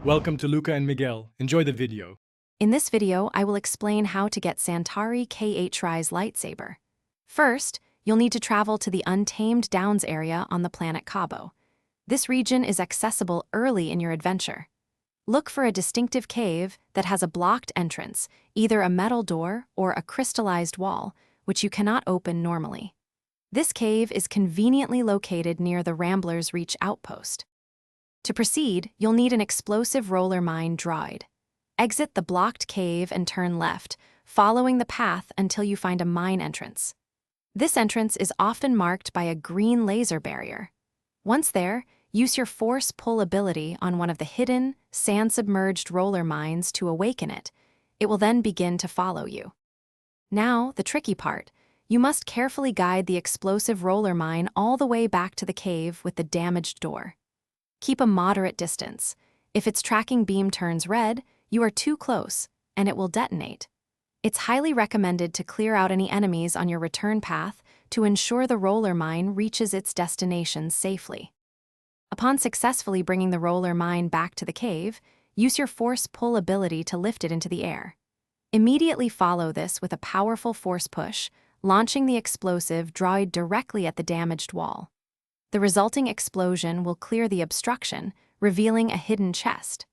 Welcome to Luca and Miguel. Enjoy the video. In this video, I will explain how to get Santari Kris Lightsaber. First, you'll need to travel to the Untamed Downs area on the planet Cabo. This region is accessible early in your adventure. Look for a distinctive cave that has a blocked entrance, either a metal door or a crystallized wall, which you cannot open normally. This cave is conveniently located near the Rambler's Reach outpost. To proceed, you'll need an explosive roller mine droid. Exit the blocked cave and turn left, following the path until you find a mine entrance. This entrance is often marked by a green laser barrier. Once there, use your force pull ability on one of the hidden, sand-submerged roller mines to awaken it. It will then begin to follow you. Now, the tricky part. You must carefully guide the explosive roller mine all the way back to the cave with the damaged door. Keep a moderate distance. If its tracking beam turns red, you are too close, and it will detonate. It's highly recommended to clear out any enemies on your return path to ensure the roller mine reaches its destination safely. Upon successfully bringing the roller mine back to the cave, use your force pull ability to lift it into the air. Immediately follow this with a powerful force push, launching the explosive droid directly at the damaged wall. The resulting explosion will clear the obstruction, revealing a hidden chest.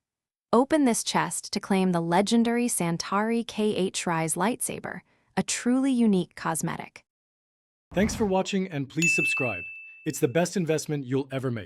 Open this chest to claim the legendary Santari Kris Lightsaber, a truly unique cosmetic. Thanks for watching and please subscribe. It's the best investment you'll ever make.